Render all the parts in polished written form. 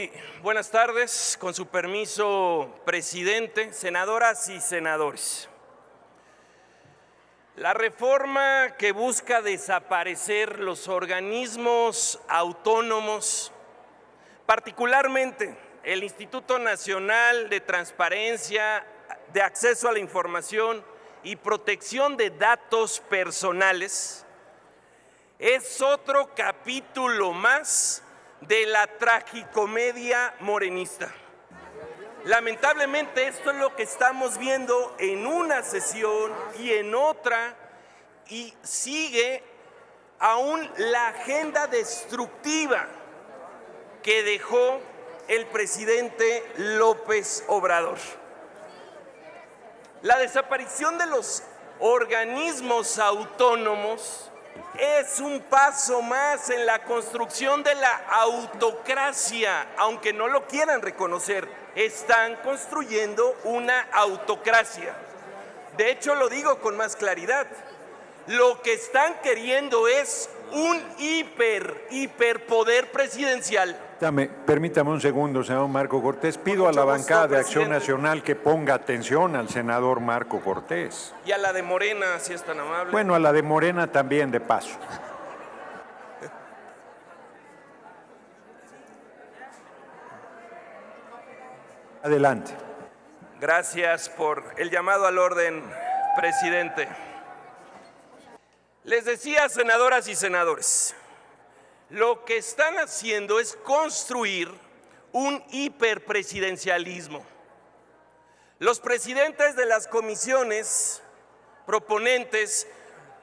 Muy buenas tardes, con su permiso, presidente, senadoras y senadores. La reforma que busca desaparecer los organismos autónomos, particularmente el Instituto Nacional de Transparencia, de Acceso a la Información y Protección de Datos Personales, es otro capítulo más de la tragicomedia morenista. Lamentablemente esto es lo que estamos viendo en una sesión y en otra, y sigue aún la agenda destructiva que dejó el presidente López Obrador. La desaparición de los organismos autónomos es un paso más en la construcción de la autocracia, aunque no lo quieran reconocer. Están construyendo una autocracia. De hecho, lo digo con más claridad. Lo que están queriendo es un hiperpoder presidencial. Permítame un segundo, senador Marco Cortés. Pido a la bancada de Acción Nacional que ponga atención al senador Marco Cortés. Y a la de Morena, si es tan amable. Bueno, a la de Morena también, de paso. Adelante. Gracias por el llamado al orden, presidente. Les decía, senadoras y senadores, lo que están haciendo es construir un hiperpresidencialismo. Los presidentes de las comisiones proponentes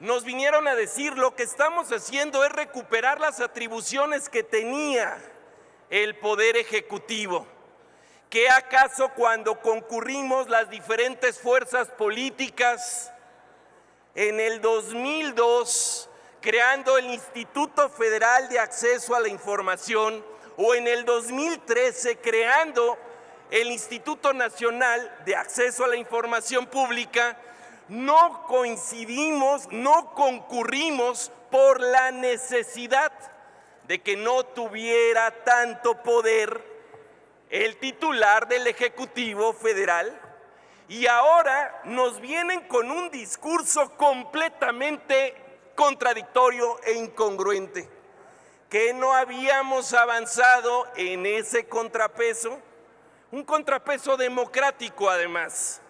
nos vinieron a decir: lo que estamos haciendo es recuperar las atribuciones que tenía el Poder Ejecutivo. ¿Qué acaso cuando concurrimos las diferentes fuerzas políticas en el 2002 creando el Instituto Federal de Acceso a la Información, o en el 2013 creando el Instituto Nacional de Acceso a la Información Pública, no coincidimos, no concurrimos por la necesidad de que no tuviera tanto poder el titular del Ejecutivo Federal? Y ahora nos vienen con un discurso completamente contradictorio e incongruente. ¿Que no habíamos avanzado en ese contrapeso? Un contrapeso democrático, además.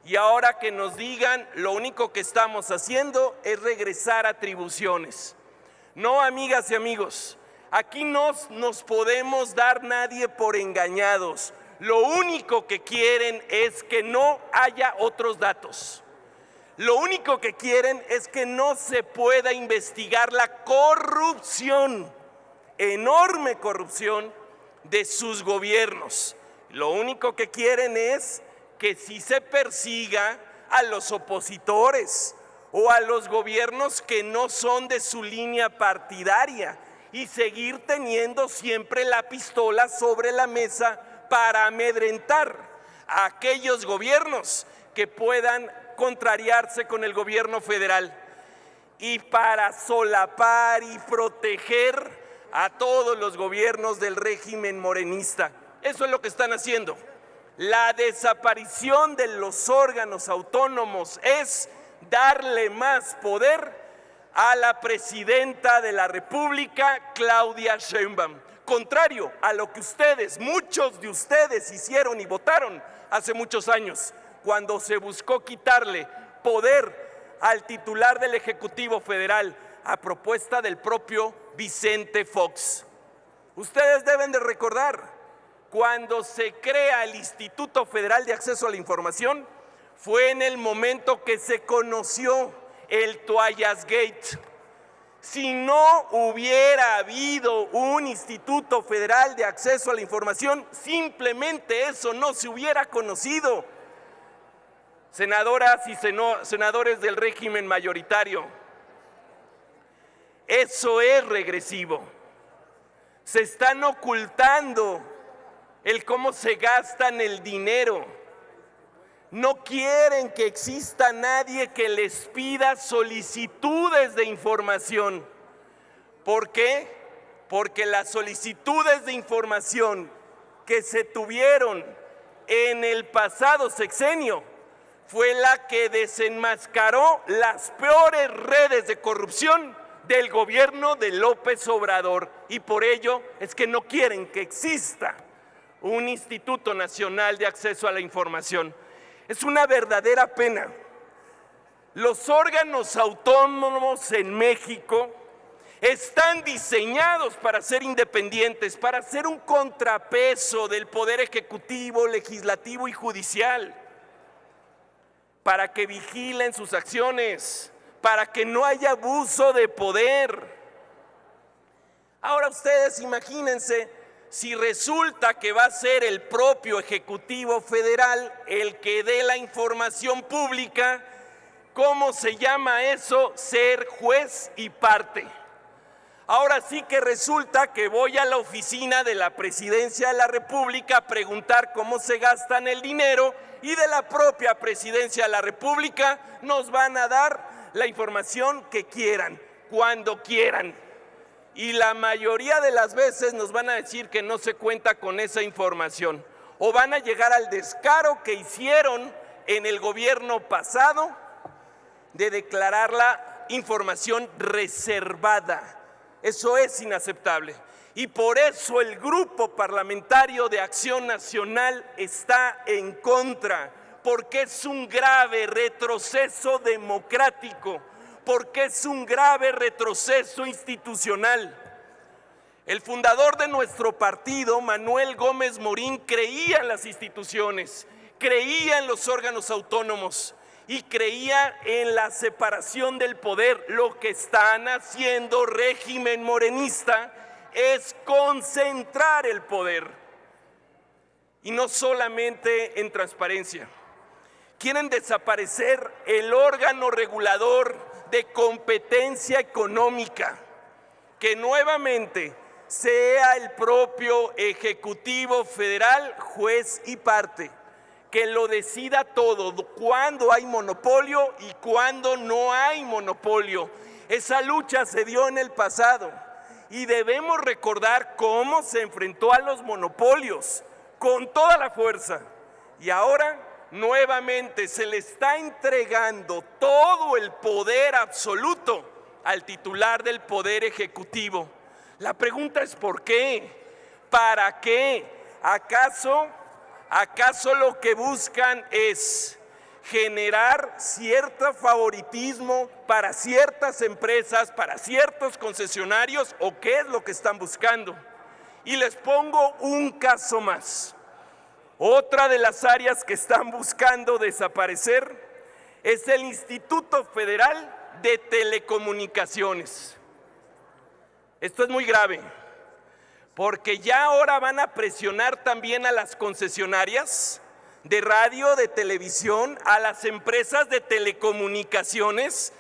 Y ahora que nos digan, lo único que estamos haciendo es regresar atribuciones. No, amigas y amigos, aquí no nos podemos dar nadie por engañados. Lo único que quieren es que no haya otros datos. Lo único que quieren es que no se pueda investigar la corrupción, enorme corrupción de sus gobiernos. Lo único que quieren es que sí se persiga a los opositores o a los gobiernos que no son de su línea partidaria, y seguir teniendo siempre la pistola sobre la mesa para amedrentar a aquellos gobiernos que puedan contrariarse con el gobierno federal, y para solapar y proteger a todos los gobiernos del régimen morenista. Eso es lo que están haciendo. La desaparición de los órganos autónomos es darle más poder a la presidenta de la República, Claudia Sheinbaum. Contrario a lo que ustedes, muchos de ustedes, hicieron y votaron hace muchos años, cuando se buscó quitarle poder al titular del Ejecutivo Federal a propuesta del propio Vicente Fox. Ustedes deben de recordar, cuando se crea el Instituto Federal de Acceso a la Información, fue en el momento que se conoció el Toallas Gate. Si no hubiera habido un Instituto Federal de Acceso a la Información, simplemente eso no se hubiera conocido. Senadoras y senadores del régimen mayoritario, eso es regresivo. Se están ocultando el cómo se gastan el dinero. No quieren que exista nadie que les pida solicitudes de información. ¿Por qué? Porque las solicitudes de información que se tuvieron en el pasado sexenio fue la que desenmascaró las peores redes de corrupción del gobierno de López Obrador, y por ello es que no quieren que exista un Instituto Nacional de Acceso a la Información. Es una verdadera pena. Los órganos autónomos en México están diseñados para ser independientes, para ser un contrapeso del poder ejecutivo, legislativo y judicial, para que vigilen sus acciones, para que no haya abuso de poder. Ahora ustedes imagínense si resulta que va a ser el propio Ejecutivo Federal el que dé la información pública. ¿Cómo se llama eso? Ser juez y parte. Ahora sí que resulta que voy a la oficina de la Presidencia de la República a preguntar cómo se gastan el dinero, y de la propia Presidencia de la República nos van a dar la información que quieran, cuando quieran. Y la mayoría de las veces nos van a decir que no se cuenta con esa información. O van a llegar al descaro que hicieron en el gobierno pasado de declarar la información reservada. Eso es inaceptable. Y por eso el Grupo Parlamentario de Acción Nacional está en contra, porque es un grave retroceso democrático, porque es un grave retroceso institucional. El fundador de nuestro partido, Manuel Gómez Morín, creía en las instituciones, creía en los órganos autónomos y creía en la separación del poder. Lo que están haciendo régimen morenista es concentrar el poder, y no solamente en transparencia. Quieren desaparecer el órgano regulador de competencia económica, que nuevamente sea el propio Ejecutivo Federal juez y parte, que lo decida todo, cuándo hay monopolio y cuándo no hay monopolio. Esa lucha se dio en el pasado y debemos recordar cómo se enfrentó a los monopolios con toda la fuerza, y ahora nuevamente se le está entregando todo el poder absoluto al titular del Poder Ejecutivo. La pregunta es ¿por qué? ¿Para qué? ¿Acaso lo que buscan es generar cierto favoritismo para ciertas empresas, para ciertos concesionarios, o qué es lo que están buscando? Y les pongo un caso más. Otra de las áreas que están buscando desaparecer es el Instituto Federal de Telecomunicaciones. Esto es muy grave, porque ya ahora van a presionar también a las concesionarias de radio, de televisión, a las empresas de telecomunicaciones,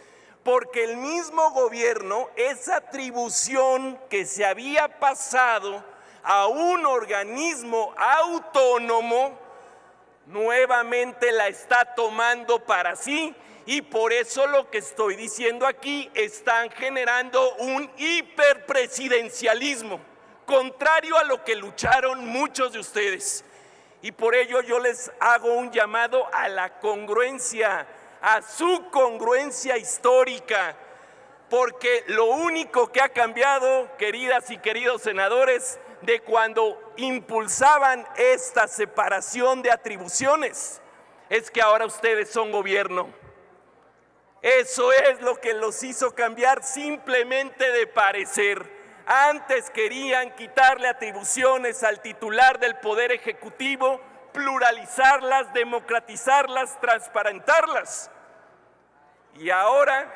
porque el mismo gobierno, esa atribución que se había pasado a un organismo autónomo, nuevamente la está tomando para sí, y por eso lo que estoy diciendo aquí, están generando un hiperpresidencialismo, contrario a lo que lucharon muchos de ustedes. Y por ello yo les hago un llamado a la congruencia, a su congruencia histórica, porque lo único que ha cambiado, queridas y queridos senadores, de cuando impulsaban esta separación de atribuciones, es que ahora ustedes son gobierno. Eso es lo que los hizo cambiar simplemente de parecer. Antes querían quitarle atribuciones al titular del Poder Ejecutivo, pluralizarlas, democratizarlas, transparentarlas. Y ahora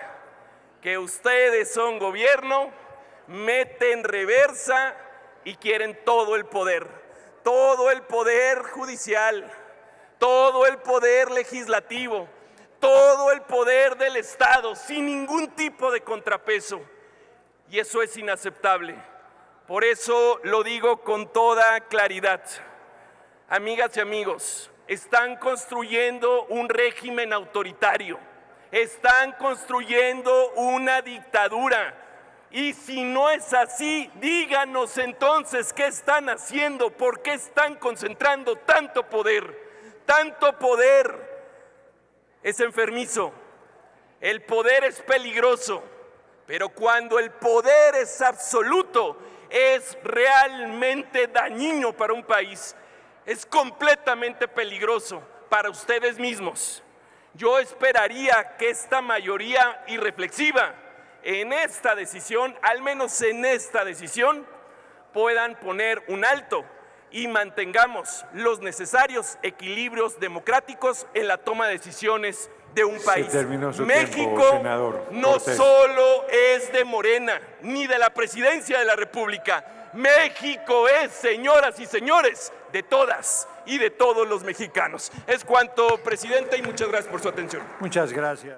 que ustedes son gobierno, meten reversa y quieren todo el poder judicial, todo el poder legislativo, todo el poder del Estado, sin ningún tipo de contrapeso. Y eso es inaceptable. Por eso lo digo con toda claridad. Amigas y amigos, están construyendo un régimen autoritario, están construyendo una dictadura, Y si no es así, díganos entonces qué están haciendo, por qué están concentrando tanto poder. Tanto poder es enfermizo, el poder es peligroso, pero cuando el poder es absoluto, es realmente dañino para un país, es completamente peligroso para ustedes mismos. Yo esperaría que esta mayoría irreflexiva en esta decisión, al menos en esta decisión, puedan poner un alto y mantengamos los necesarios equilibrios democráticos en la toma de decisiones de un país. México senador no Cortés. solo es de Morena, ni de la presidencia de la República. México es, señoras y señores, de todas y de todos los mexicanos. Es cuanto, presidente, y muchas gracias por su atención. Muchas gracias.